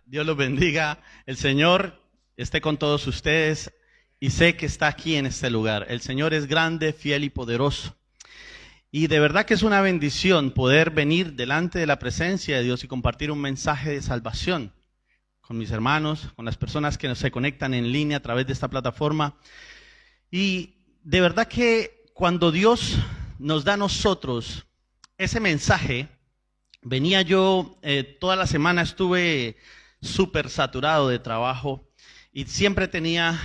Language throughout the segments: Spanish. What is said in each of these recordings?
Dios los bendiga. El Señor esté con todos ustedes y sé que está aquí en este lugar. El Señor es grande, fiel y poderoso. Y de verdad que es una bendición poder venir delante de la presencia de Dios y compartir un mensaje de salvación con mis hermanos, con las personas que se conectan en línea a través de esta plataforma. Y de verdad que cuando Dios nos da a nosotros ese mensaje, venía yo, toda la semana estuve súper saturado de trabajo y siempre tenía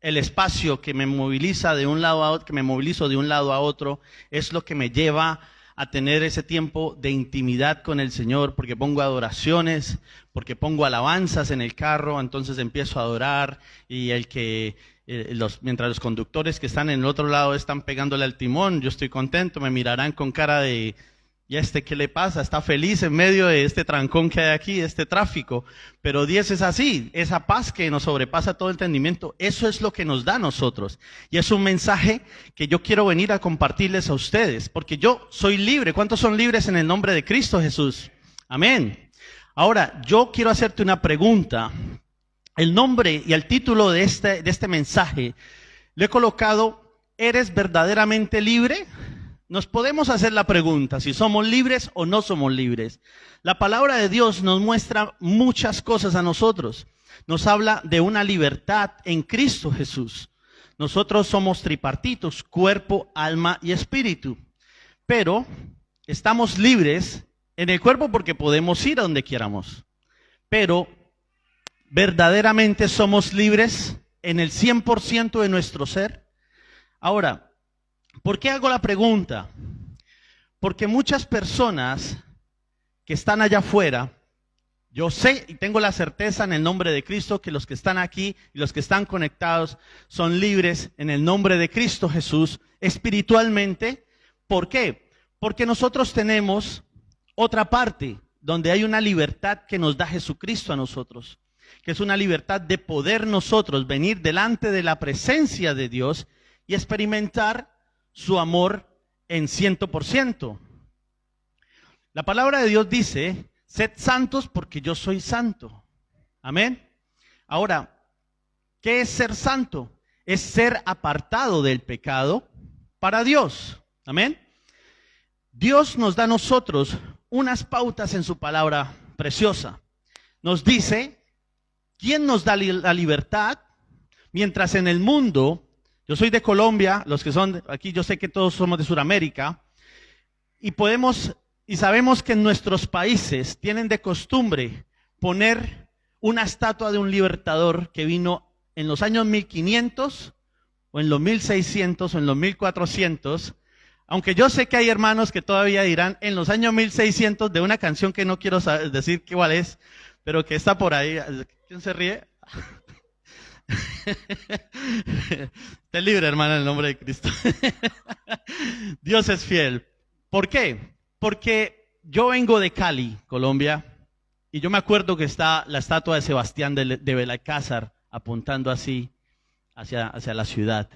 el espacio que me moviliza de un lado a otro, que me movilizo de un lado a otro, es lo que me lleva a tener ese tiempo de intimidad con el Señor, porque pongo adoraciones, porque pongo alabanzas en el carro, entonces empiezo a adorar y mientras los conductores que están en el otro lado están pegándole al timón, yo estoy contento, me mirarán con cara de ¿y a este qué le pasa? Está feliz en medio de este trancón que hay aquí, de este tráfico. Pero Dios es así, esa paz que nos sobrepasa todo entendimiento, eso es lo que nos da a nosotros. Y es un mensaje que yo quiero venir a compartirles a ustedes, porque yo soy libre. ¿Cuántos son libres en el nombre de Cristo Jesús? Amén. Ahora, yo quiero hacerte una pregunta. El nombre y el título de este mensaje le he colocado, ¿eres verdaderamente libre? Nos podemos hacer la pregunta si somos libres o no somos libres. La palabra de Dios nos muestra muchas cosas a nosotros. Nos habla de una libertad en Cristo Jesús. Nosotros somos tripartitos, cuerpo, alma y espíritu. Pero estamos libres en el cuerpo porque podemos ir a donde quieramos. Pero ¿verdaderamente somos libres en el 100% de nuestro ser? Ahora, ¿por qué hago la pregunta? Porque muchas personas que están allá afuera, yo sé y tengo la certeza en el nombre de Cristo que los que están aquí y los que están conectados son libres en el nombre de Cristo Jesús espiritualmente. ¿Por qué? Porque nosotros tenemos otra parte donde hay una libertad que nos da Jesucristo a nosotros, que es una libertad de poder nosotros venir delante de la presencia de Dios y experimentar su amor en 100%. La palabra de Dios dice, sed santos porque yo soy santo. Amén. Ahora, ¿qué es ser santo? Es ser apartado del pecado para Dios. Amén. Dios nos da a nosotros unas pautas en su palabra preciosa. Nos dice, ¿quién nos da la libertad? Mientras en el mundo, yo soy de Colombia, los que son aquí, yo sé que todos somos de Sudamérica, y sabemos que en nuestros países tienen de costumbre poner una estatua de un libertador que vino en los años 1500, o en los 1600, o en los 1400, aunque yo sé que hay hermanos que todavía dirán en los años 1600 de una canción que no quiero decir cuál es, pero que está por ahí. ¿Quién se ríe? Esté libre, hermana, en el nombre de Cristo. Dios es fiel. ¿Por qué? Porque yo vengo de Cali, Colombia, y yo me acuerdo que está la estatua de Sebastián de Belalcázar apuntando así hacia la ciudad.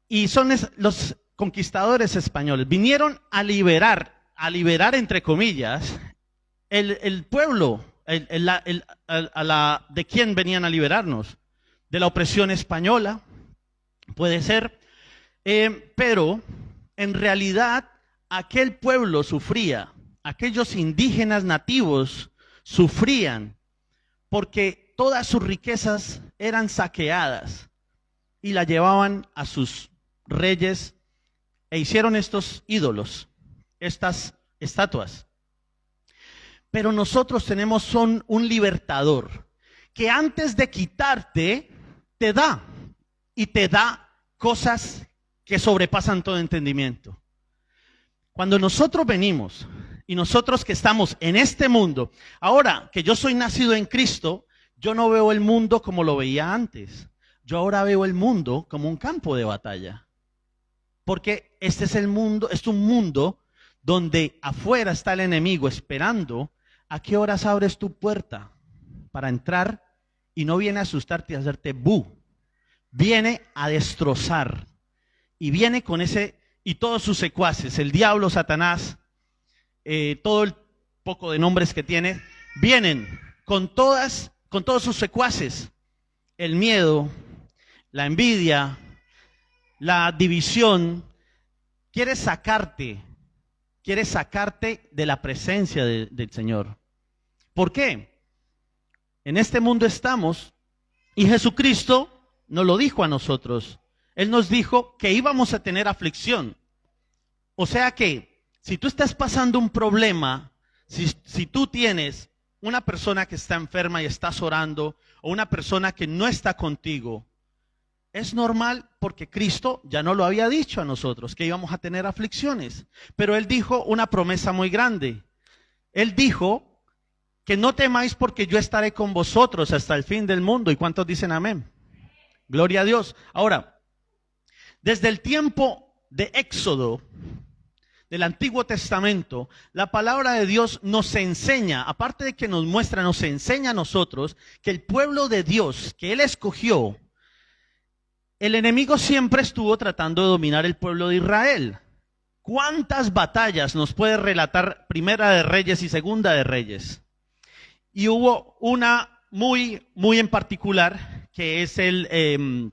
Y son los conquistadores españoles. Vinieron a liberar entre comillas, el pueblo. ¿De quién venían a liberarnos? De la opresión española, puede ser, pero en realidad aquel pueblo sufría, aquellos indígenas nativos sufrían porque todas sus riquezas eran saqueadas y la llevaban a sus reyes e hicieron estos ídolos, estas estatuas. Pero nosotros tenemos un libertador que antes de quitarte, te da, y te da cosas que sobrepasan todo entendimiento. Cuando nosotros venimos, y nosotros que estamos en este mundo, ahora que yo soy nacido en Cristo, yo no veo el mundo como lo veía antes. Yo ahora veo el mundo como un campo de batalla. Porque este es el mundo, es un mundo donde afuera está el enemigo esperando a qué horas abres tu puerta para entrar. Y no viene a asustarte y a hacerte bu. Viene a destrozar. Y viene con ese, y todos sus secuaces, el diablo, Satanás, todo el poco de nombres que tiene, vienen con todos sus secuaces. El miedo, la envidia, la división, quiere sacarte de la presencia del Señor. ¿Por qué? En este mundo estamos y Jesucristo nos lo dijo a nosotros. Él nos dijo que íbamos a tener aflicción. O sea que si tú estás pasando un problema, si tú tienes una persona que está enferma y estás orando, o una persona que no está contigo, es normal porque Cristo ya no lo había dicho a nosotros, que íbamos a tener aflicciones. Pero Él dijo una promesa muy grande. Él dijo que no temáis porque yo estaré con vosotros hasta el fin del mundo. ¿Y cuántos dicen amén? Gloria a Dios. Ahora, desde el tiempo de Éxodo, del Antiguo Testamento, la palabra de Dios nos enseña, aparte de que nos muestra, nos enseña a nosotros que el pueblo de Dios que Él escogió, el enemigo siempre estuvo tratando de dominar el pueblo de Israel. ¿Cuántas batallas nos puede relatar Primera de Reyes y Segunda de Reyes? Y hubo una muy en particular, que es en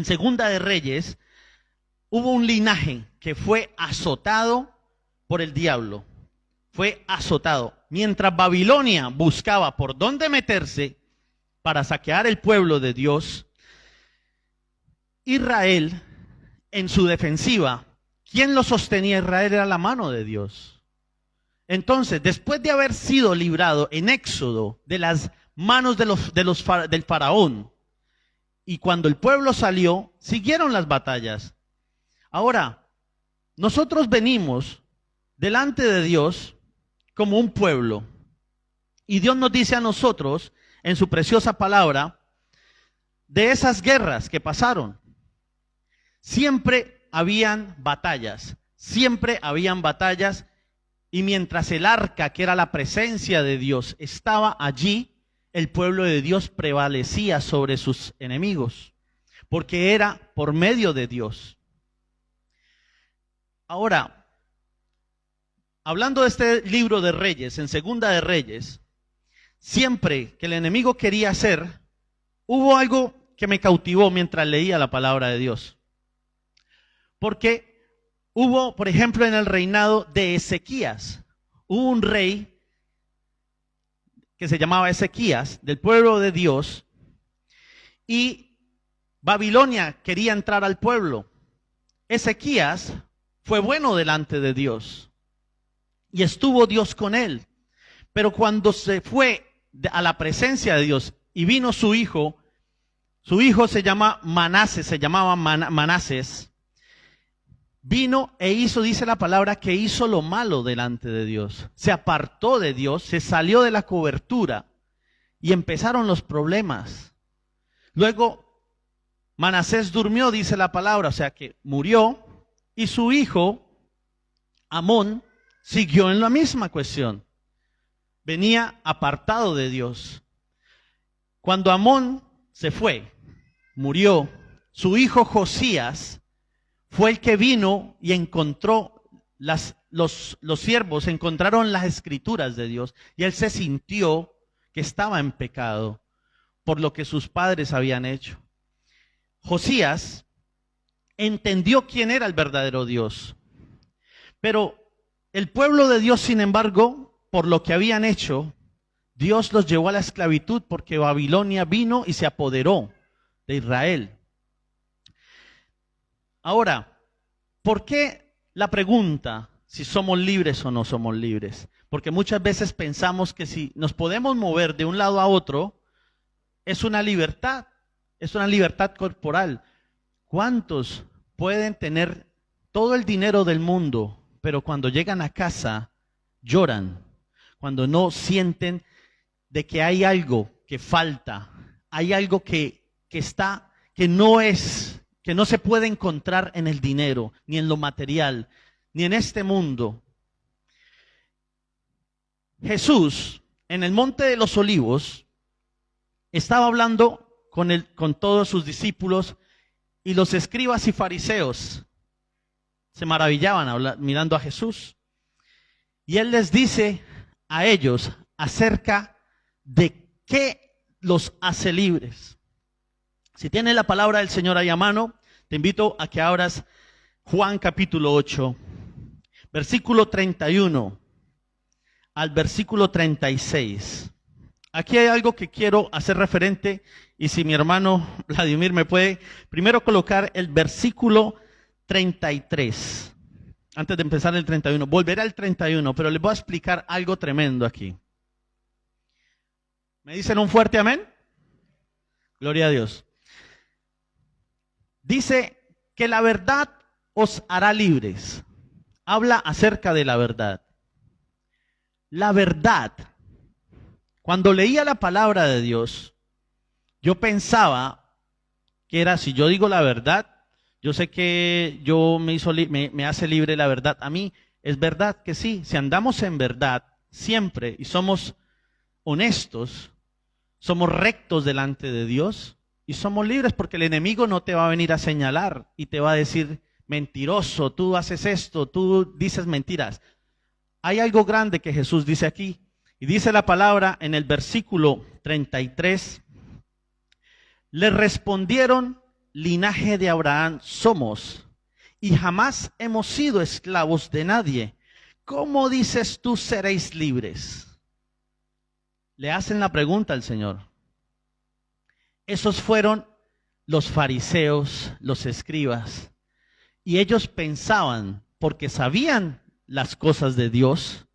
Segunda de Reyes, hubo un linaje que fue azotado por el diablo. Fue azotado. Mientras Babilonia buscaba por dónde meterse para saquear el pueblo de Dios, Israel, en su defensiva, ¿quién lo sostenía? Israel era la mano de Dios. Entonces, después de haber sido librado en Éxodo de las manos del faraón, y cuando el pueblo salió, siguieron las batallas. Ahora, nosotros venimos delante de Dios como un pueblo, y Dios nos dice a nosotros, en su preciosa palabra, de esas guerras que pasaron. Siempre habían batallas, y mientras el arca, que era la presencia de Dios, estaba allí, el pueblo de Dios prevalecía sobre sus enemigos, porque era por medio de Dios. Ahora, hablando de este libro de Reyes, en Segunda de Reyes, siempre que el enemigo quería hacer, hubo algo que me cautivó mientras leía la palabra de Dios. Porque hubo, por ejemplo, en el reinado de Ezequías, hubo un rey que se llamaba Ezequías, del pueblo de Dios, y Babilonia quería entrar al pueblo. Ezequías fue bueno delante de Dios, y estuvo Dios con él. Pero cuando se fue a la presencia de Dios, y vino su hijo se llamaba Manasés, vino e hizo, dice la palabra, que hizo lo malo delante de Dios. Se apartó de Dios, se salió de la cobertura y empezaron los problemas. Luego, Manasés durmió, dice la palabra, o sea que murió, y su hijo, Amón, siguió en la misma cuestión. Venía apartado de Dios. Cuando Amón se fue, murió, su hijo Josías fue el que vino y encontró, los siervos encontraron las escrituras de Dios, y él se sintió que estaba en pecado por lo que sus padres habían hecho. Josías entendió quién era el verdadero Dios, pero el pueblo de Dios, sin embargo, por lo que habían hecho, Dios los llevó a la esclavitud, porque Babilonia vino y se apoderó de Israel. Ahora, ¿por qué la pregunta si somos libres o no somos libres? Porque muchas veces pensamos que si nos podemos mover de un lado a otro, es una libertad corporal. ¿Cuántos pueden tener todo el dinero del mundo, pero cuando llegan a casa lloran? Cuando no sienten de que hay algo que falta, hay algo que no se puede encontrar en el dinero, ni en lo material, ni en este mundo. Jesús, en el Monte de los Olivos, estaba hablando con todos sus discípulos, y los escribas y fariseos se maravillaban mirando a Jesús. Y él les dice a ellos acerca ¿De qué los hace libres? Si tienes la palabra del Señor ahí a mano, te invito a que abras Juan capítulo 8, versículo 31 al versículo 36. Aquí hay algo que quiero hacer referente, y si mi hermano Vladimir me puede primero colocar el versículo 33, antes de empezar el 31. Volveré al 31, pero les voy a explicar algo tremendo aquí. ¿Me dicen un fuerte amén? Gloria a Dios. Dice que la verdad os hará libres. Habla acerca de la verdad. La verdad. Cuando leía la palabra de Dios, yo pensaba que era, si yo digo la verdad, yo sé que me hace libre la verdad. A mí es verdad que sí, si andamos en verdad siempre y somos honestos, somos rectos delante de Dios y somos libres, porque el enemigo no te va a venir a señalar y te va a decir: mentiroso, tú haces esto, tú dices mentiras. Hay algo grande que Jesús dice aquí, y dice la palabra en el versículo 33, le respondieron: linaje de Abraham somos, y jamás hemos sido esclavos de nadie. ¿Cómo dices tú seréis libres? Le hacen la pregunta al Señor. Esos fueron los fariseos, los escribas, y ellos pensaban, porque sabían las cosas de Dios,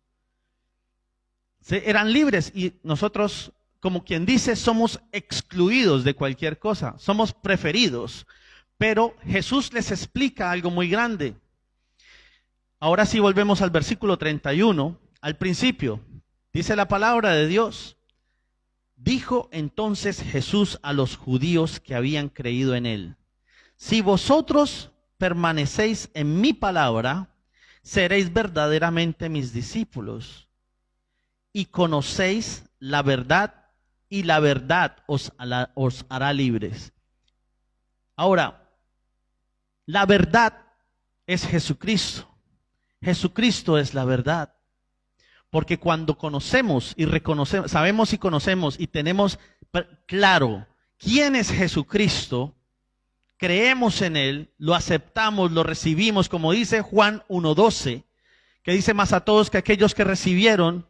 eran libres, y nosotros, como quien dice, somos excluidos de cualquier cosa, somos preferidos. Pero Jesús les explica algo muy grande. Ahora sí volvemos al versículo 31, al principio. Dice la palabra de Dios: dijo entonces Jesús a los judíos que habían creído en él: si vosotros permanecéis en mi palabra, seréis verdaderamente mis discípulos, y conocéis la verdad, y la verdad os hará libres. Ahora, la verdad es Jesucristo. Jesucristo es la verdad. Porque cuando conocemos y reconocemos, sabemos y conocemos y tenemos claro quién es Jesucristo, creemos en Él, lo aceptamos, lo recibimos, como dice Juan 1:12, que dice: más a todos que aquellos que recibieron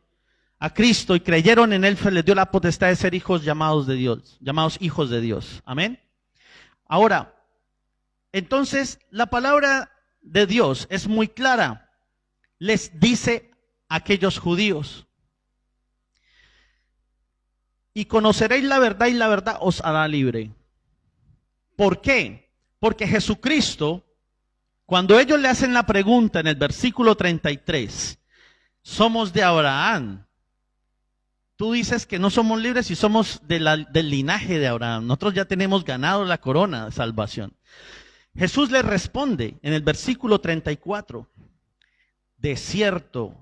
a Cristo y creyeron en Él, les dio la potestad de ser hijos llamados de Dios, llamados hijos de Dios. Amén. Ahora, entonces la palabra de Dios es muy clara. Les dice a aquellos judíos: y conoceréis la verdad, y la verdad os hará libre. ¿Por qué? Porque Jesucristo, cuando ellos le hacen la pregunta en el versículo 33, somos de Abraham. Tú dices que no somos libres y somos del linaje de Abraham. Nosotros ya tenemos ganado la corona de salvación. Jesús les responde en el versículo 34: de cierto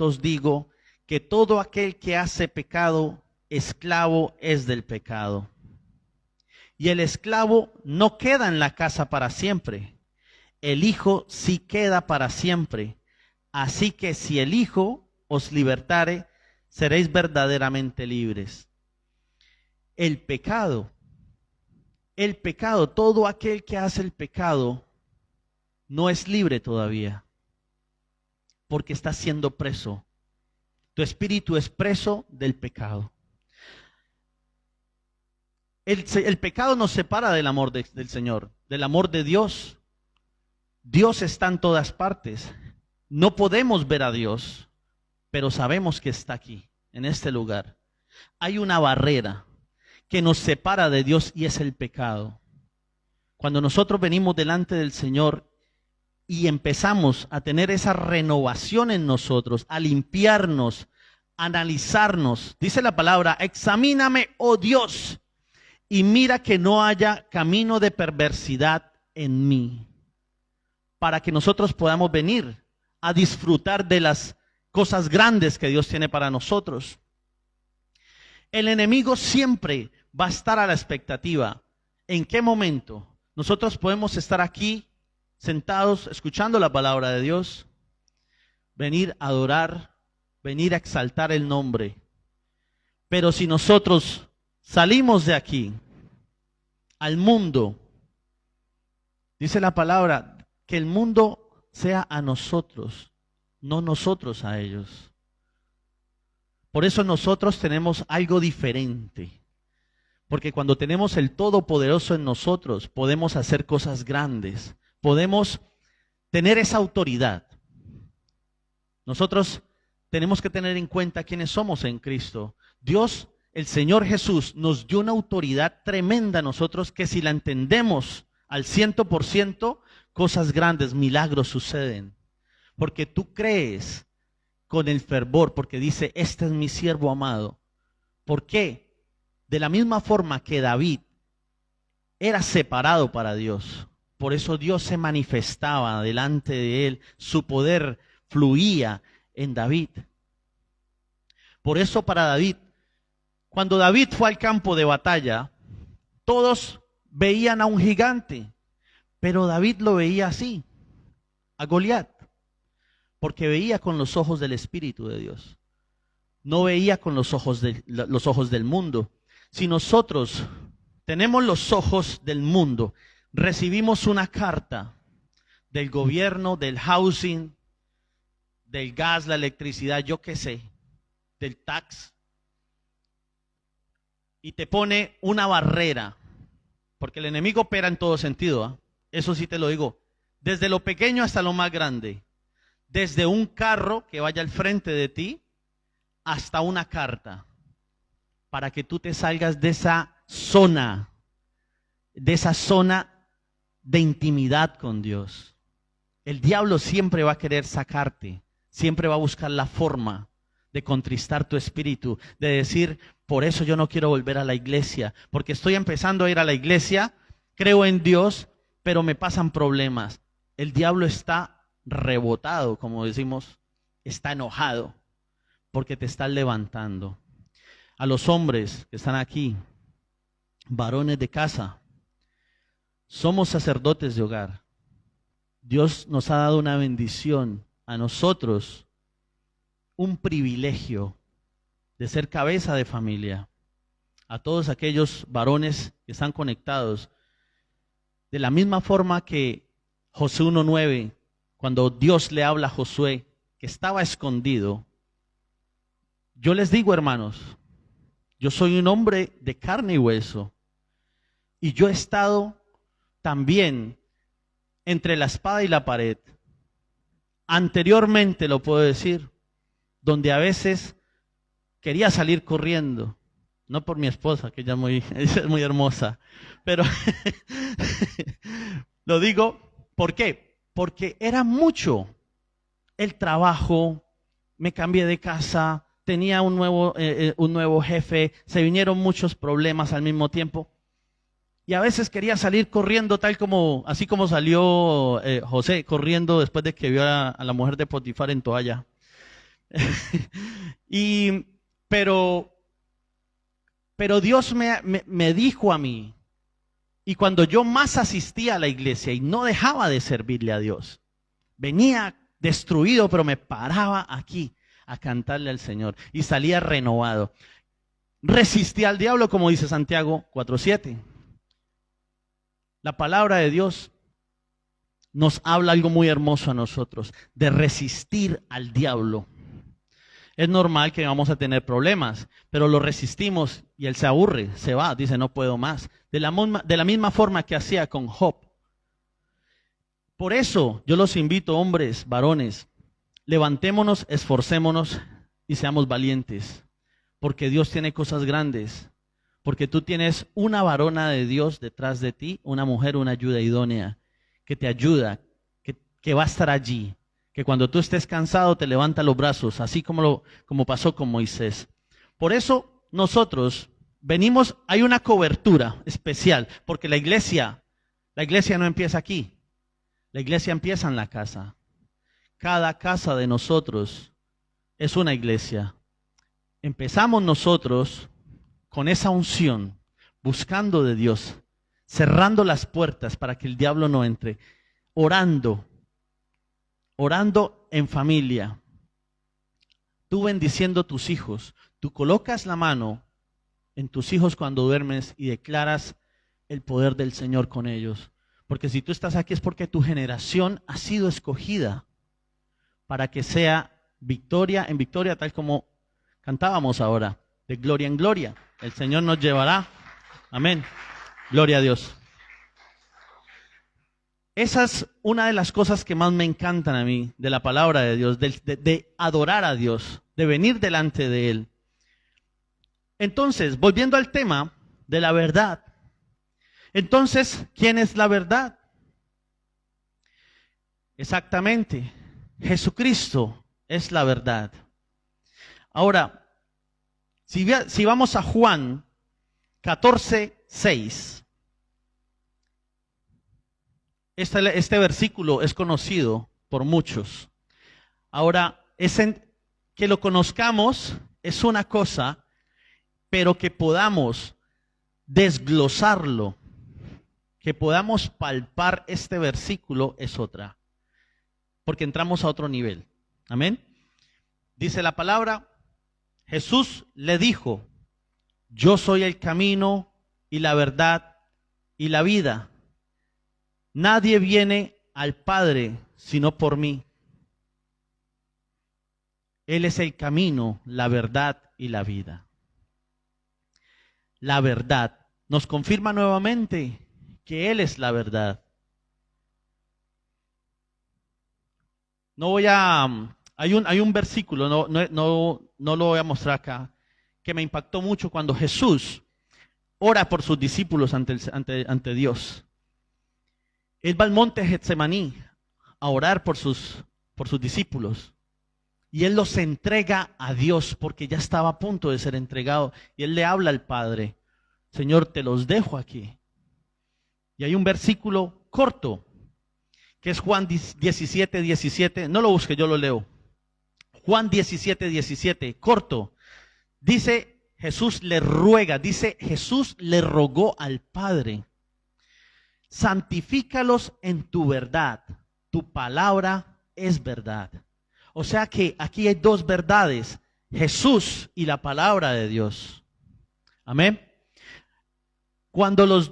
os digo, que todo aquel que hace pecado, esclavo es del pecado. Y el esclavo no queda en la casa para siempre, el Hijo sí queda para siempre. Así que si el Hijo os libertare, seréis verdaderamente libres. El pecado, todo aquel que hace el pecado no es libre todavía, porque está siendo preso. Tu espíritu es preso del pecado. El pecado nos separa del amor del Señor, del amor de Dios. Dios está en todas partes. No podemos ver a Dios, pero sabemos que está aquí, en este lugar. Hay una barrera que nos separa de Dios, y es el pecado. Cuando nosotros venimos delante del Señor y empezamos a tener esa renovación en nosotros, a limpiarnos, a analizarnos, dice la palabra: examíname, oh Dios, y mira que no haya camino de perversidad en mí, para que nosotros podamos venir a disfrutar de las cosas grandes que Dios tiene para nosotros. El enemigo siempre va a estar a la expectativa. ¿En qué momento nosotros podemos estar aquí sentados escuchando la palabra de Dios, venir a adorar, venir a exaltar el nombre, Pero si nosotros salimos de aquí al mundo, dice la palabra, que el mundo sea a nosotros, no nosotros a ellos. Por eso nosotros tenemos algo diferente. Porque cuando tenemos el Todopoderoso en nosotros, podemos hacer cosas grandes. Podemos tener esa autoridad. Nosotros tenemos que tener en cuenta quiénes somos en Cristo. Dios, el Señor Jesús, nos dio una autoridad tremenda a nosotros que si la entendemos al 100%, cosas grandes, milagros suceden. Porque tú crees con el fervor, porque dice, este es mi siervo amado. ¿Por qué? De la misma forma que David era separado para Dios, por eso Dios se manifestaba delante de él, su poder fluía en David. Por eso para David, cuando David fue al campo de batalla, todos veían a un gigante, pero David lo veía así, a Goliat, porque veía con los ojos del Espíritu de Dios, no veía con los ojos del mundo. Si nosotros tenemos los ojos del mundo, recibimos una carta del gobierno, del housing, del gas, la electricidad, yo qué sé, del tax, y te pone una barrera, porque el enemigo opera en todo sentido, ¿eh? Eso sí te lo digo, desde lo pequeño hasta lo más grande, desde un carro que vaya al frente de ti hasta una carta, para que tú te salgas de esa zona de intimidad con Dios. El diablo siempre va a querer sacarte, siempre va a buscar la forma de contristar tu espíritu, de decir, por eso yo no quiero volver a la iglesia, porque estoy empezando a ir a la iglesia, creo en Dios, pero me pasan problemas. El diablo está rebotado, como decimos, está enojado, porque te está levantando. A los hombres que están aquí, varones de casa, somos sacerdotes de hogar. Dios nos ha dado una bendición a nosotros, un privilegio de ser cabeza de familia. A todos aquellos varones que están conectados, de la misma forma que Josué 1:9, cuando Dios le habla a Josué, que estaba escondido, yo les digo, hermanos, yo soy un hombre de carne y hueso, y yo he estado también entre la espada y la pared. Anteriormente, lo puedo decir, donde a veces quería salir corriendo, no por mi esposa, que ella es muy hermosa, pero lo digo, ¿por qué? Porque era mucho el trabajo, me cambié de casa, tenía un nuevo jefe, se vinieron muchos problemas al mismo tiempo. Y a veces quería salir corriendo así como salió José corriendo después de que vio a la mujer de Potifar en toalla. Pero Dios me dijo a mí, y cuando yo más asistía a la iglesia y no dejaba de servirle a Dios, venía destruido, pero me paraba aquí a cantarle al Señor y salía renovado. Resistí al diablo, como dice Santiago 4:7. La palabra de Dios nos habla algo muy hermoso a nosotros, de resistir al diablo. Es normal que vamos a tener problemas, pero lo resistimos y él se aburre, se va, dice no puedo más. De la misma forma que hacía con Job. Por eso yo los invito, hombres, varones, levantémonos, esforcémonos y seamos valientes, porque Dios tiene cosas grandes. Porque tú tienes una varona de Dios detrás de ti, una mujer, una ayuda idónea, que te ayuda, que va a estar allí, que cuando tú estés cansado te levanta los brazos, así como pasó con Moisés. Por eso nosotros venimos, hay una cobertura especial, porque la iglesia no empieza aquí, la iglesia empieza en la casa. Cada casa de nosotros es una iglesia. Empezamos nosotros con esa unción, buscando de Dios, cerrando las puertas para que el diablo no entre, orando en familia, tú bendiciendo tus hijos, Tú colocas la mano en tus hijos cuando duermes y declaras el poder del Señor con ellos. Porque si tú estás aquí es porque tu generación ha sido escogida para que sea victoria en victoria, tal como cantábamos ahora, de gloria en gloria. El Señor nos llevará. Amén. Gloria a Dios. Esa es una de las cosas que más me encantan a mí de la palabra de Dios, de adorar a Dios, de venir delante de Él. Entonces, volviendo al tema de la verdad. Entonces, ¿quién es la verdad? Exactamente, Jesucristo es la verdad. Ahora, si vamos a Juan 14:6, este versículo es conocido por muchos. Ahora, que lo conozcamos es una cosa, pero que podamos desglosarlo, que podamos palpar este versículo es otra, porque entramos a otro nivel. Amén. Dice la palabra, Jesús le dijo, yo soy el camino y la verdad y la vida. Nadie viene al Padre sino por mí. Él es el camino, la verdad y la vida. La verdad nos confirma nuevamente que Él es la verdad. Hay un versículo, no lo voy a mostrar acá, que me impactó mucho cuando Jesús ora por sus discípulos ante Dios. Él va al monte Getsemaní a orar por sus discípulos. Y Él los entrega a Dios porque ya estaba a punto de ser entregado. Y Él le habla al Padre, Señor, te los dejo aquí. Y hay un versículo corto, que es Juan 17:17. No lo busque, yo lo leo. Juan 17:17, corto. Dice, Jesús le rogó al Padre, santifícalos en tu verdad, tu palabra es verdad. O sea que aquí hay dos verdades, Jesús y la palabra de Dios. Amén. Cuando los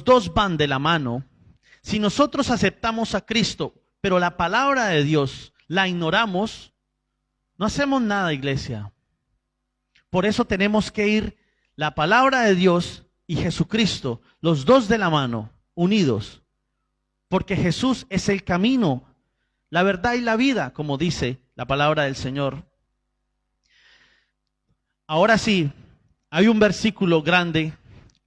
dos van de la mano, si nosotros aceptamos a Cristo, pero la palabra de Dios la ignoramos, no hacemos nada, iglesia. Por eso tenemos que ir la palabra de Dios y Jesucristo, los dos de la mano, unidos. Porque Jesús es el camino, la verdad y la vida, como dice la palabra del Señor. Ahora sí, hay un versículo grande.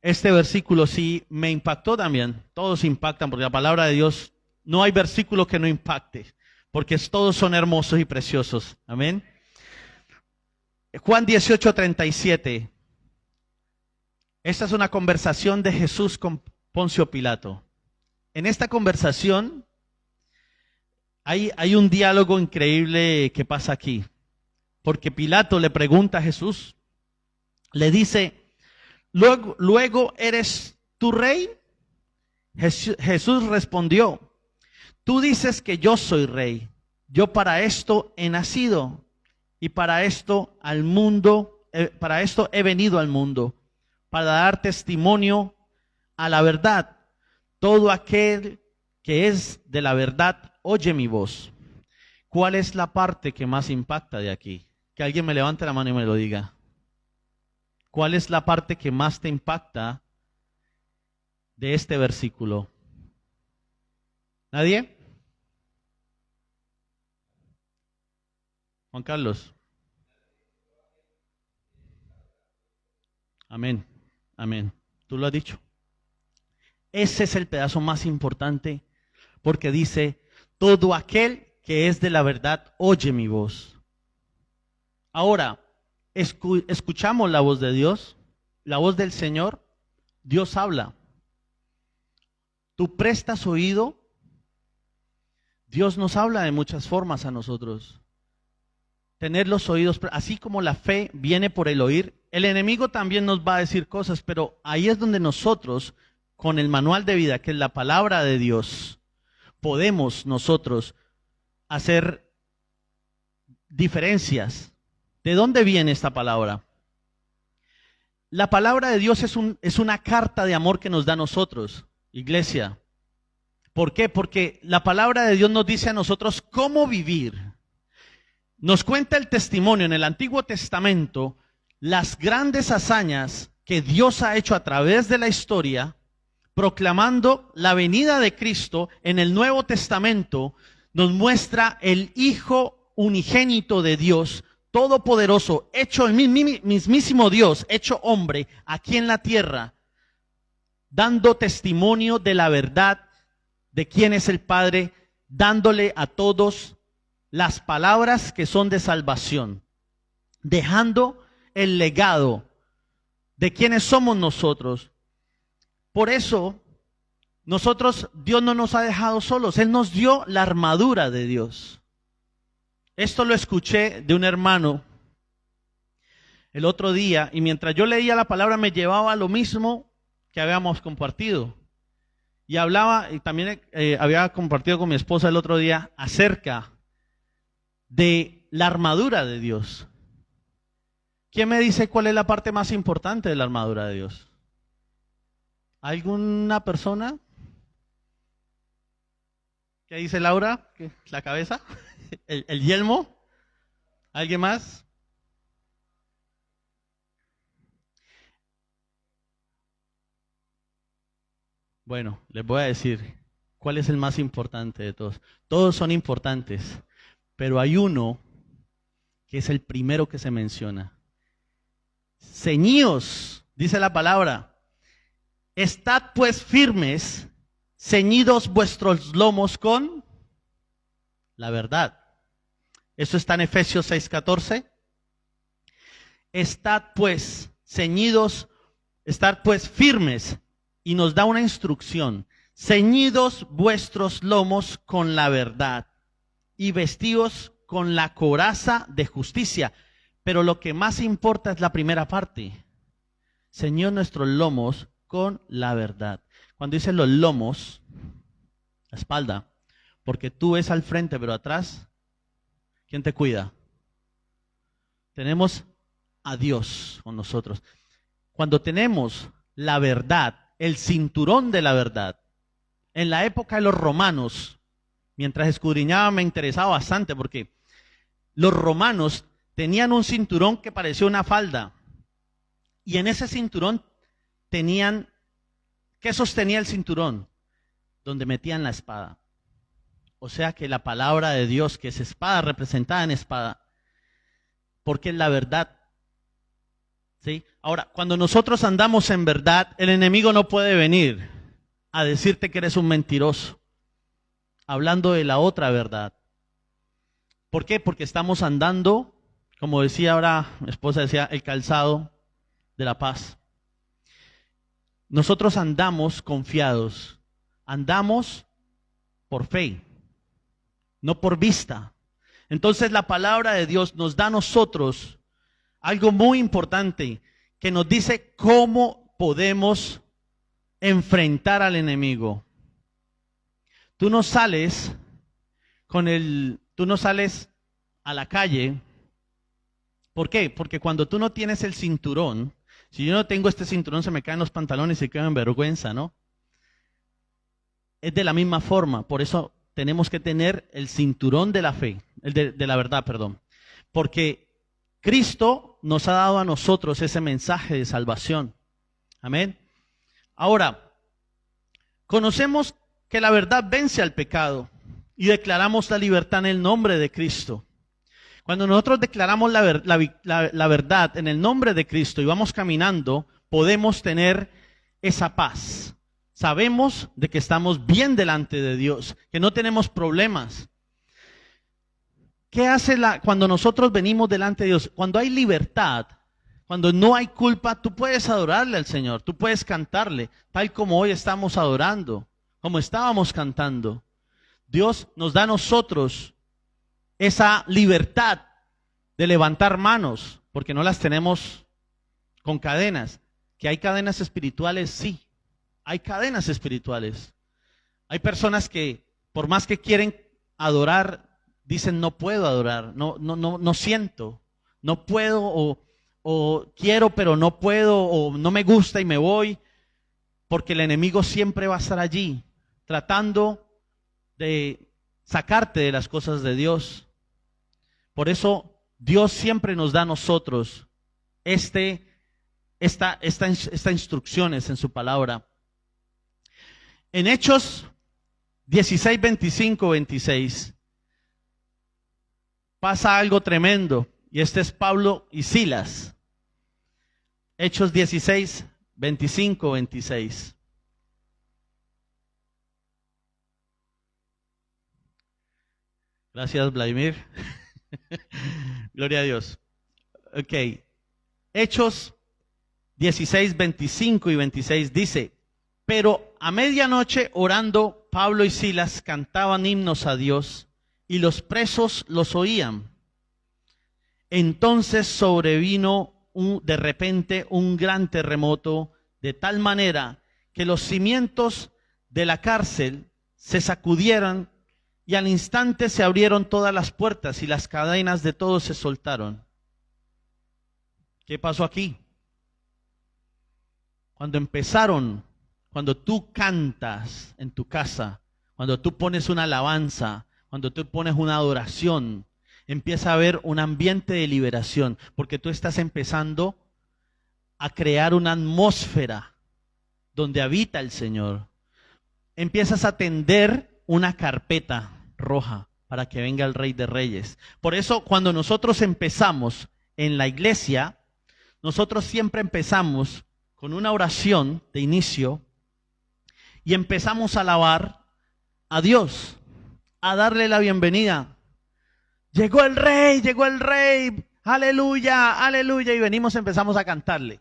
Este versículo sí me impactó también. Todos impactan porque la palabra de Dios, no hay versículo que no impacte, porque todos son hermosos y preciosos. Amén. Juan 18:37. Esta es una conversación de Jesús con Poncio Pilato. En esta conversación hay un diálogo increíble que pasa aquí. Porque Pilato le pregunta a Jesús, le dice, ¿Luego eres tu rey? Jesús respondió, tú dices que yo soy rey. Yo para esto he nacido y para esto he venido al mundo, para dar testimonio a la verdad. Todo aquel que es de la verdad oye mi voz. ¿Cuál es la parte que más impacta de aquí? Que alguien me levante la mano y me lo diga. ¿Cuál es la parte que más te impacta de este versículo? ¿Nadie? Juan Carlos. Amén, amén. Tú lo has dicho. Ese es el pedazo más importante porque dice, todo aquel que es de la verdad oye mi voz. Ahora, escuchamos la voz de Dios, la voz del Señor, Dios habla. Tú prestas oído, Dios nos habla de muchas formas a nosotros. Tener los oídos, así como la fe viene por el oír, el enemigo también nos va a decir cosas, pero ahí es donde nosotros, con el manual de vida, que es la palabra de Dios, podemos nosotros hacer diferencias. ¿De dónde viene esta palabra? la palabra de Dios es una carta de amor que nos da a nosotros, iglesia. ¿Por qué? Porque la palabra de Dios nos dice a nosotros cómo vivir. Nos cuenta el testimonio en el Antiguo Testamento, las grandes hazañas que Dios ha hecho a través de la historia, proclamando la venida de Cristo. En el Nuevo Testamento nos muestra el Hijo unigénito de Dios, todopoderoso, hecho el mismísimo Dios, hecho hombre, aquí en la tierra, dando testimonio de la verdad de quién es el Padre, dándole a todos las palabras que son de salvación, dejando el legado de quiénes somos nosotros. Por eso, Dios no nos ha dejado solos, Él nos dio la armadura de Dios. Esto lo escuché de un hermano el otro día, y mientras yo leía la palabra me llevaba a lo mismo que habíamos compartido. Y hablaba, y también había compartido con mi esposa el otro día, acerca de la armadura de Dios. ¿Quién me dice cuál es la parte más importante de la armadura de Dios? ¿Alguna persona? ¿Qué dice Laura? ¿Qué? ¿La cabeza? ¿El yelmo? ¿Alguien más? Bueno, les voy a decir cuál es el más importante de todos. Todos son importantes, pero hay uno que es el primero que se menciona. Ceñíos, dice la palabra. Estad pues firmes, ceñidos vuestros lomos con la verdad. Eso está en Efesios 6:14. Estad pues ceñidos, estad pues firmes, y nos da una instrucción. Ceñidos vuestros lomos con la verdad y vestidos con la coraza de justicia. Pero lo que más importa es la primera parte. Ceñid nuestros lomos con la verdad. Cuando dice los lomos, la espalda, porque tú ves al frente, pero atrás, ¿quién te cuida? Tenemos a Dios con nosotros. Cuando tenemos la verdad, el cinturón de la verdad, en la época de los romanos, mientras escudriñaba me interesaba bastante porque los romanos tenían un cinturón que parecía una falda, y en ese cinturón tenían, ¿qué sostenía el cinturón? Donde metían la espada. O sea que la palabra de Dios, que es espada representada en espada, porque es la verdad. ¿Sí? Ahora, cuando nosotros andamos en verdad, el enemigo no puede venir a decirte que eres un mentiroso, hablando de la otra verdad. ¿Por qué? Porque estamos andando, como decía ahora, mi esposa decía, el calzado de la paz. Nosotros andamos confiados, andamos por fe, no por vista. Entonces la palabra de Dios nos da a nosotros algo muy importante, que nos dice cómo podemos enfrentar al enemigo. Tú no sales a la calle. ¿Por qué? Porque cuando tú no tienes el cinturón, si yo no tengo este cinturón, se me caen los pantalones y quedo en vergüenza, ¿no? Es de la misma forma, por eso tenemos que tener el cinturón de la fe, de la verdad, perdón. Porque Cristo nos ha dado a nosotros ese mensaje de salvación. Amén. Ahora, conocemos que la verdad vence al pecado y declaramos la libertad en el nombre de Cristo. Cuando nosotros declaramos la verdad en el nombre de Cristo y vamos caminando, podemos tener esa paz. Sabemos de que estamos bien delante de Dios, que no tenemos problemas. ¿Qué hace cuando nosotros venimos delante de Dios? Cuando hay libertad, cuando no hay culpa, tú puedes adorarle al Señor, tú puedes cantarle, tal como hoy estamos adorando, como estábamos cantando. Dios nos da a nosotros esa libertad de levantar manos, porque no las tenemos con cadenas. ¿Que hay cadenas espirituales? Sí, hay cadenas espirituales. Hay personas que por más que quieren adorar, dicen no puedo adorar, no siento, no puedo, o quiero pero no puedo, o no me gusta y me voy, porque el enemigo siempre va a estar allí, tratando de sacarte de las cosas de Dios. Por eso Dios siempre nos da a nosotros estas instrucciones en su palabra. En Hechos 16, 25, 26 pasa algo tremendo, y este es Pablo y Silas. Hechos 16, 25, 26. Gracias, Vladimir. Gloria a Dios. Ok. Hechos 16, 25 y 26 dice: pero a medianoche, orando, Pablo y Silas cantaban himnos a Dios, y los presos los oían. Entonces sobrevino de repente un gran terremoto, de tal manera que los cimientos de la cárcel se sacudieron, y al instante se abrieron todas las puertas y las cadenas de todos se soltaron. ¿Qué pasó aquí? Cuando tú cantas en tu casa, cuando tú pones una alabanza, cuando tú pones una adoración, empieza a haber un ambiente de liberación, porque tú estás empezando a crear una atmósfera donde habita el Señor. Empiezas a tender una carpeta roja para que venga el Rey de Reyes. Por eso, cuando nosotros empezamos en la iglesia, nosotros siempre empezamos con una oración de inicio y empezamos a alabar a Dios, a darle la bienvenida. Llegó el Rey, aleluya, aleluya, y empezamos a cantarle.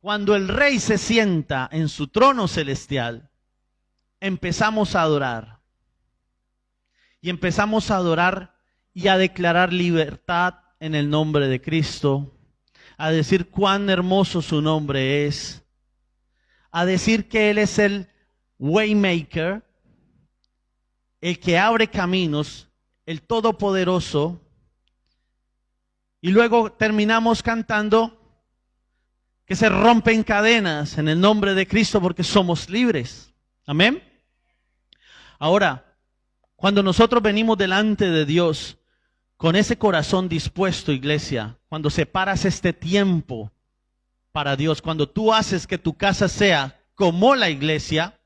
Cuando el Rey se sienta en su trono celestial, empezamos a adorar. Y empezamos a adorar y a declarar libertad en el nombre de Cristo, a decir cuán hermoso su nombre es, a decir que Él es el Waymaker, el que abre caminos, el Todopoderoso. Y luego terminamos cantando que se rompen cadenas en el nombre de Cristo porque somos libres. Amén. Ahora, cuando nosotros venimos delante de Dios con ese corazón dispuesto, iglesia, cuando separas este tiempo para Dios, cuando tú haces que tu casa sea como la iglesia,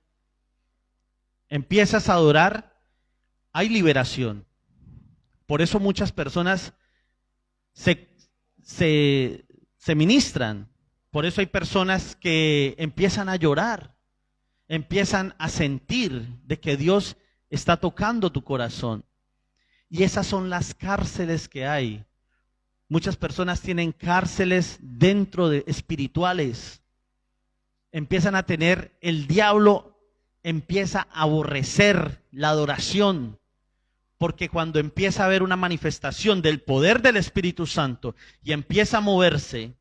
empiezas a adorar, hay liberación. Por eso muchas personas se ministran. Por eso hay personas que empiezan a llorar, empiezan a sentir de que Dios está tocando tu corazón. Y esas son las cárceles que hay. Muchas personas tienen cárceles dentro de espirituales. Empiezan a tener, el diablo empieza a aborrecer la adoración. Porque cuando empieza a haber una manifestación del poder del Espíritu Santo y empieza a moverse,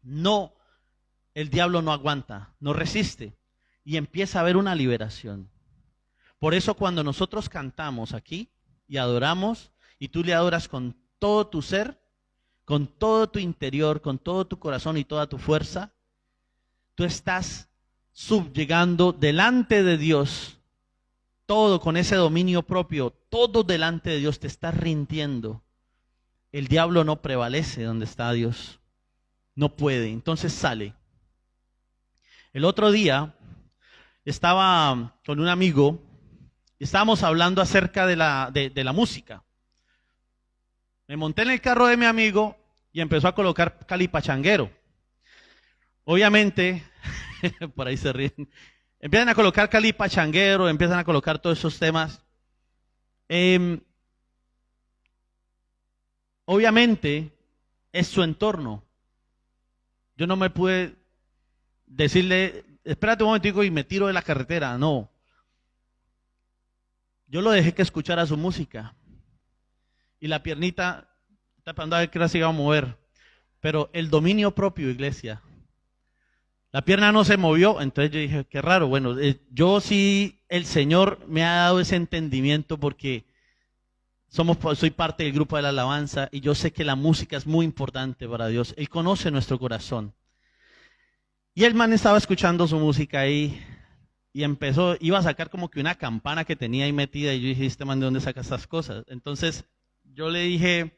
el diablo no aguanta, no resiste. Y empieza a haber una liberación. Por eso cuando nosotros cantamos aquí y adoramos, y tú le adoras con todo tu ser, con todo tu interior, con todo tu corazón y toda tu fuerza, tú estás subyugando delante de Dios, todo con ese dominio propio, todo delante de Dios te está rindiendo. El diablo no prevalece donde está Dios, no puede, entonces sale. El otro día estaba con un amigo, estábamos hablando acerca de la música. Me monté en el carro de mi amigo y empezó a colocar Cali Pachanguero. Obviamente, por ahí se ríen, empiezan a colocar Cali Pachanguero, empiezan a colocar todos esos temas. Obviamente, es su entorno. Yo no me pude decirle, espérate un momentico y me tiro de la carretera, no. Yo lo dejé que escuchara su música. Y la piernita, está esperando a ver qué hora se iba a mover. Pero el dominio propio, iglesia. La pierna no se movió, entonces yo dije, qué raro. Bueno, yo sí, el Señor me ha dado ese entendimiento porque soy parte del grupo de la alabanza y yo sé que la música es muy importante para Dios. Él conoce nuestro corazón. Y el man estaba escuchando su música ahí y iba a sacar como que una campana que tenía ahí metida y yo dije, este man, ¿de dónde saca estas cosas? Entonces yo le dije,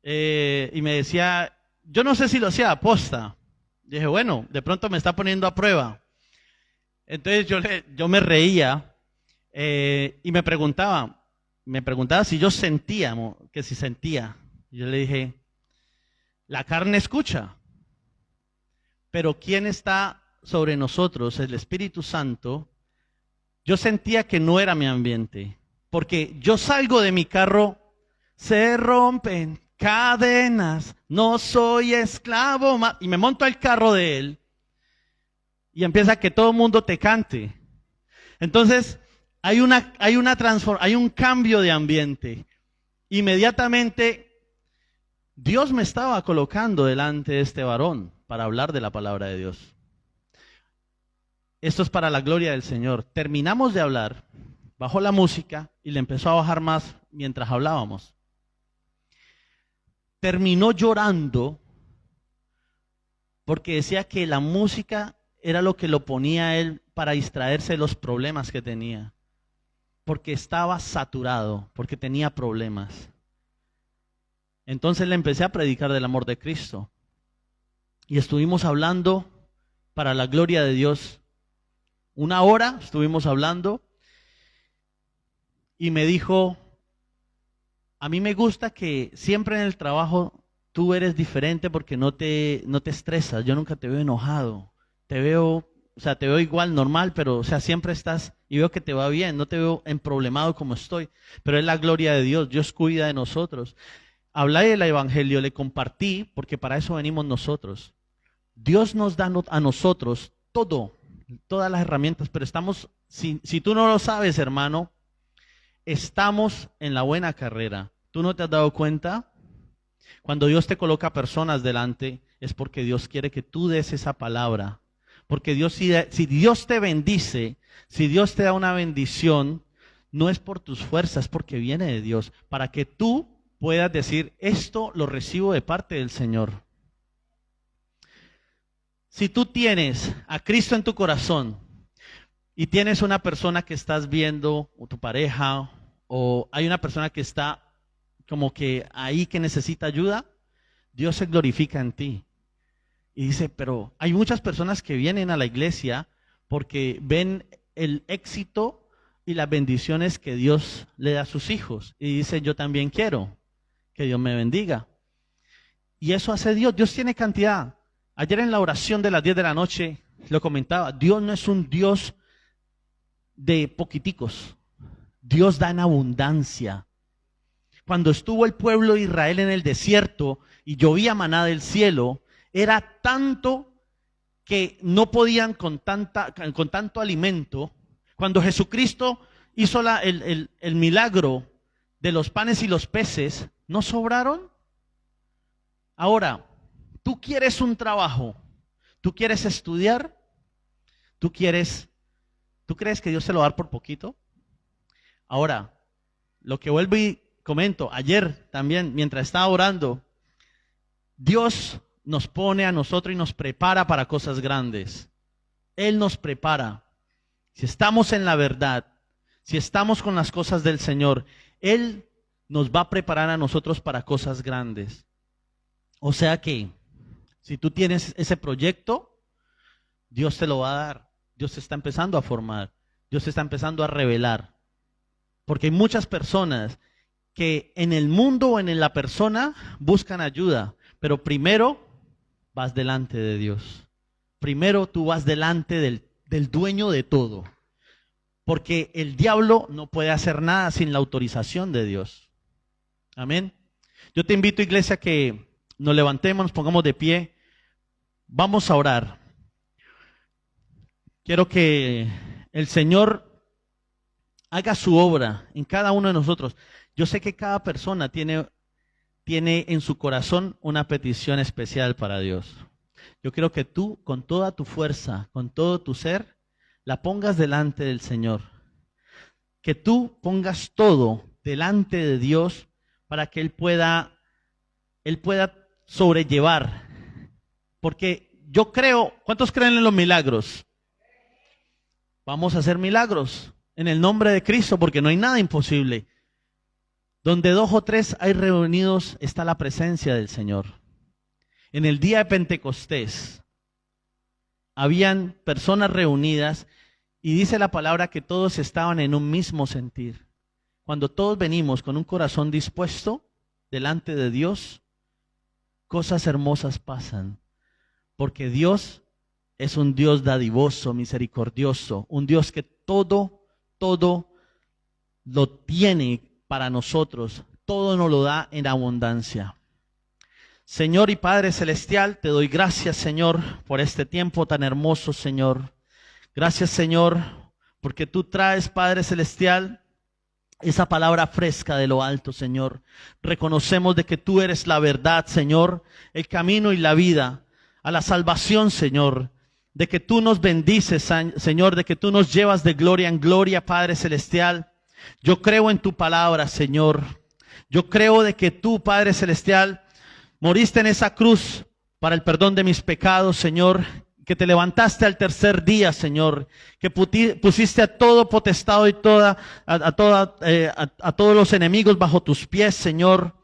y me decía, yo no sé si lo hacía a posta. Dije, bueno, de pronto me está poniendo a prueba. Entonces yo me reía y me preguntaba si yo sentía, que si sentía. Yo le dije, la carne escucha, pero ¿quién está sobre nosotros? El Espíritu Santo. Yo sentía que no era mi ambiente, porque yo salgo de mi carro, se rompen cadenas, no soy esclavo más, y me monto al carro de él y empieza que todo el mundo te cante. Entonces hay un cambio de ambiente. Inmediatamente Dios me estaba colocando delante de este varón para hablar de la palabra de Dios. Esto es para la gloria del Señor. Terminamos de hablar, bajó la música y le empezó a bajar más mientras hablábamos. Terminó llorando porque decía que la música era lo que lo ponía a él para distraerse de los problemas que tenía. Porque estaba saturado, porque tenía problemas. Entonces le empecé a predicar del amor de Cristo. Y estuvimos hablando para la gloria de Dios. 1 hora estuvimos hablando. Y me dijo, a mí me gusta que siempre en el trabajo tú eres diferente porque no te estresas. Yo nunca te veo enojado. Te veo igual, normal, pero o sea, siempre estás y veo que te va bien. No te veo emproblemado como estoy. Pero es la gloria de Dios. Dios cuida de nosotros. Hablé del evangelio, le compartí, porque para eso venimos nosotros. Dios nos da a nosotros todas las herramientas, pero si tú no lo sabes, hermano, estamos en la buena carrera. ¿Tú no te has dado cuenta? Cuando Dios te coloca personas delante, es porque Dios quiere que tú des esa palabra. Porque si Dios te bendice, si Dios te da una bendición, no es por tus fuerzas, es porque viene de Dios, para que tú puedas decir, esto lo recibo de parte del Señor. Si tú tienes a Cristo en tu corazón y tienes una persona que estás viendo, o tu pareja, o hay una persona que está como que ahí que necesita ayuda, Dios se glorifica en ti. Y dice, pero hay muchas personas que vienen a la iglesia porque ven el éxito y las bendiciones que Dios le da a sus hijos. Y dice, yo también quiero que Dios me bendiga. Y eso hace Dios. Dios tiene cantidad. Ayer en la oración de las 10 de la noche lo comentaba. Dios no es un Dios de poquiticos. Dios da en abundancia. Cuando estuvo el pueblo de Israel en el desierto y llovía maná del cielo, era tanto que no podían con tanto alimento. Cuando Jesucristo hizo el milagro de los panes y los peces, ¿no sobraron? Ahora, tú quieres un trabajo, tú quieres estudiar, ¿tú crees que Dios te lo va a dar por poquito? Ahora, lo que vuelvo y comento, ayer también, mientras estaba orando, Dios nos pone a nosotros y nos prepara para cosas grandes. Él nos prepara. Si estamos en la verdad, si estamos con las cosas del Señor, Él nos va a preparar a nosotros para cosas grandes. O sea que, si tú tienes ese proyecto, Dios te lo va a dar. Dios te está empezando a formar. Dios te está empezando a revelar. Porque hay muchas personas que en el mundo o en la persona buscan ayuda, pero primero vas delante de Dios. Primero tú vas delante del dueño de todo. Porque el diablo no puede hacer nada sin la autorización de Dios. Amén. Yo te invito, iglesia, que nos levantemos, nos pongamos de pie. Vamos a orar. Quiero que el Señor haga su obra en cada uno de nosotros. Yo sé que cada persona tiene en su corazón una petición especial para Dios. Yo quiero que tú, con toda tu fuerza, con todo tu ser, la pongas delante del Señor. Que tú pongas todo delante de Dios para que Él pueda sobrellevar. Porque yo creo, ¿cuántos creen en los milagros? Vamos a hacer milagros en el nombre de Cristo, porque no hay nada imposible. Donde 2 o 3 hay reunidos está la presencia del Señor. En el día de Pentecostés habían personas reunidas y dice la palabra que todos estaban en un mismo sentir. Cuando todos venimos con un corazón dispuesto delante de Dios, cosas hermosas pasan. Porque Dios es un Dios dadivoso, misericordioso, un Dios que todo lo tiene para nosotros, todo nos lo da en abundancia. Señor y Padre Celestial, te doy gracias, Señor, por este tiempo tan hermoso, Señor. Gracias, Señor, porque tú traes, Padre Celestial, esa palabra fresca de lo alto, Señor. Reconocemos de que tú eres la verdad, Señor, el camino y la vida a la salvación, Señor. De que tú nos bendices, Señor, de que tú nos llevas de gloria en gloria, Padre Celestial. Yo creo en tu palabra, Señor. Yo creo de que tú, Padre Celestial, moriste en esa cruz para el perdón de mis pecados, Señor. Que te levantaste al tercer día, Señor. Que pusiste a todo potestado y a todos los enemigos bajo tus pies, Señor.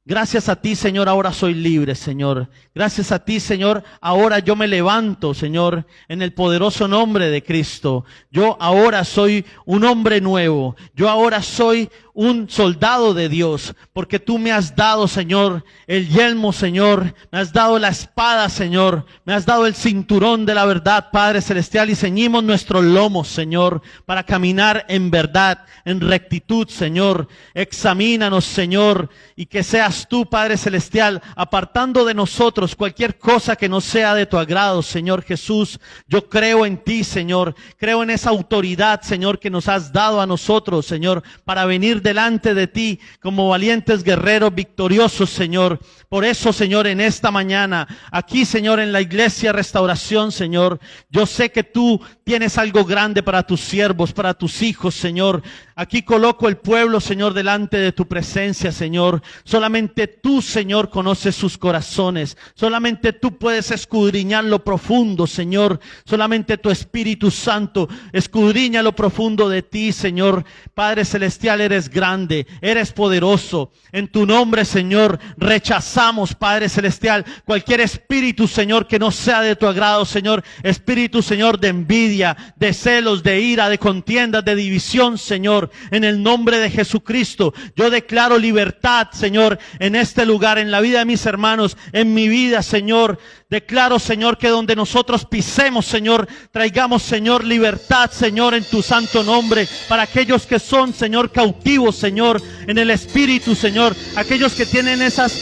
Gracias a ti, Señor, ahora soy libre, Señor. Gracias a ti, Señor, ahora yo me levanto, Señor, en el poderoso nombre de Cristo. Yo ahora soy un hombre nuevo. Yo ahora soy un soldado de Dios, porque tú me has dado, Señor, el yelmo, Señor. Me has dado la espada, Señor. Me has dado el cinturón de la verdad, Padre Celestial, y ceñimos nuestros lomos, Señor, para caminar en verdad, en rectitud, Señor. Examínanos, Señor, y que seas tú, Padre Celestial, apartando de nosotros cualquier cosa que no sea de tu agrado, Señor Jesús. Yo creo en ti, Señor. Creo en esa autoridad, Señor, que nos has dado a nosotros, Señor, para venir delante de ti como valientes guerreros victoriosos, Señor. Por eso, Señor, en esta mañana, aquí, Señor, en la iglesia Restauración, Señor, yo sé que tú tienes algo grande para tus siervos, para tus hijos, Señor. Aquí coloco el pueblo, Señor, delante de tu presencia, Señor. Solamente tú, Señor, conoces sus corazones. Solamente tú puedes escudriñar lo profundo, Señor. Solamente tu Espíritu Santo escudriña lo profundo de ti, Señor. Padre Celestial, eres grande, eres poderoso. En tu nombre, Señor, rechazamos, Padre Celestial, cualquier espíritu, Señor, que no sea de tu agrado, Señor. Espíritu, Señor, de envidia, de celos, de ira, de contiendas, de división, Señor. En el nombre de Jesucristo, yo declaro libertad, Señor, en este lugar, en la vida de mis hermanos, en mi vida, Señor. Declaro, Señor, que donde nosotros pisemos, Señor, traigamos, Señor, libertad, Señor, en tu santo nombre, para aquellos que son, Señor, cautivos, Señor, en el Espíritu, Señor, aquellos que tienen esas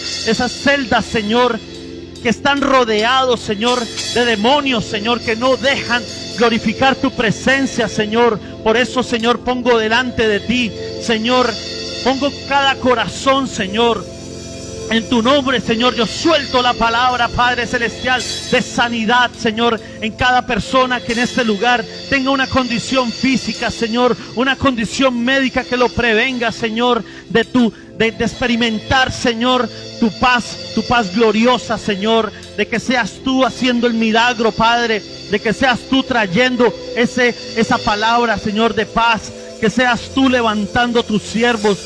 celdas, Señor, que están rodeados, Señor, de demonios, Señor, que no dejan glorificar tu presencia, Señor. Por eso, Señor, pongo delante de ti, Señor, pongo cada corazón, Señor, en tu nombre, Señor. Yo suelto la palabra, Padre Celestial, de sanidad, Señor, en cada persona que en este lugar tenga una condición física, Señor, una condición médica que lo prevenga, Señor, de experimentar, Señor, tu paz gloriosa, Señor, de que seas tú haciendo el milagro, Padre, de que seas tú trayendo esa palabra, Señor, de paz, que seas tú levantando tus siervos,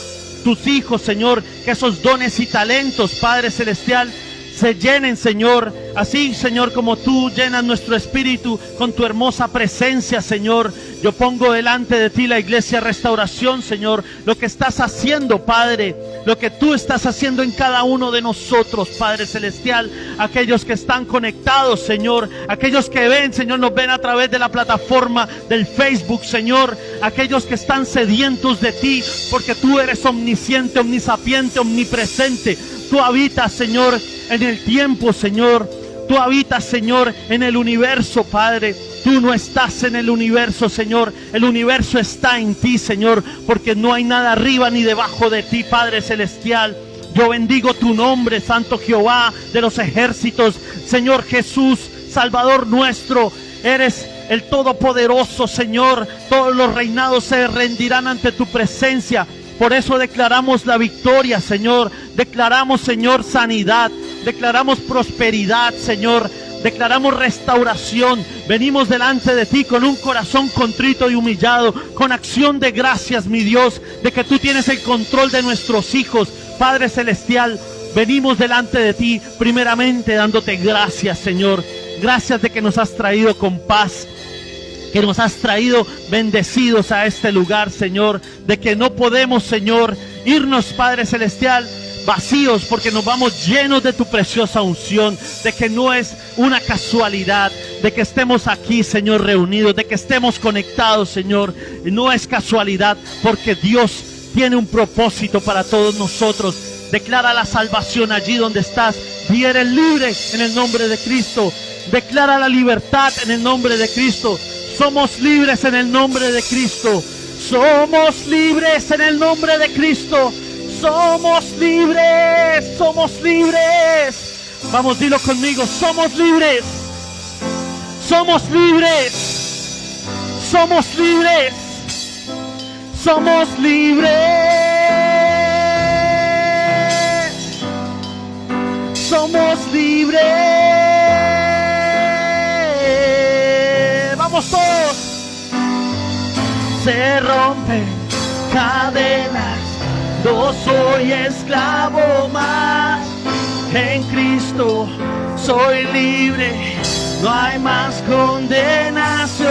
tus hijos, Señor, que esos dones y talentos, Padre Celestial, se llenen, Señor, así, Señor, como tú llenas nuestro espíritu con tu hermosa presencia, Señor. Yo pongo delante de ti la iglesia Restauración, Señor, lo que estás haciendo, Padre, lo que tú estás haciendo en cada uno de nosotros, Padre Celestial. Aquellos que están conectados, Señor, aquellos que ven, Señor, nos ven a través de la plataforma del Facebook, Señor, aquellos que están sedientos de ti, porque tú eres omnisciente, omnisapiente, omnipresente. Tú habitas, Señor, en el tiempo, Señor. Tú habitas, Señor, en el universo, Padre. Tú no estás en el universo, Señor. El universo está en ti, Señor, porque no hay nada arriba ni debajo de ti, Padre Celestial. Yo bendigo tu nombre, Santo Jehová de los ejércitos. Señor Jesús, Salvador nuestro, eres el Todopoderoso, Señor. Todos los reinados se rendirán ante tu presencia. Por eso declaramos la victoria, Señor. Declaramos, Señor, sanidad. Declaramos prosperidad, Señor. Declaramos restauración. Venimos delante de ti con un corazón contrito y humillado, con acción de gracias, mi Dios, de que tú tienes el control de nuestros hijos. Padre Celestial, venimos delante de ti primeramente dándote gracias, Señor. Gracias de que nos has traído con paz, que nos has traído bendecidos a este lugar, Señor. De que no podemos, Señor, irnos, Padre Celestial, vacíos, porque nos vamos llenos de tu preciosa unción. De que no es una casualidad de que estemos aquí, Señor, reunidos, de que estemos conectados, Señor. No es casualidad, porque Dios tiene un propósito para todos nosotros. Declara la salvación allí donde estás. Y eres libre en el nombre de Cristo. Declara la libertad en el nombre de Cristo. Somos libres en el nombre de Cristo. Somos libres en el nombre de Cristo. Somos libres. Somos libres. Vamos, dilo conmigo. Somos libres. Somos libres. Somos libres. Somos libres. Somos libres. Vamos todos. Se rompen cadenas. No soy esclavo más. En Cristo soy libre. No hay más condenación.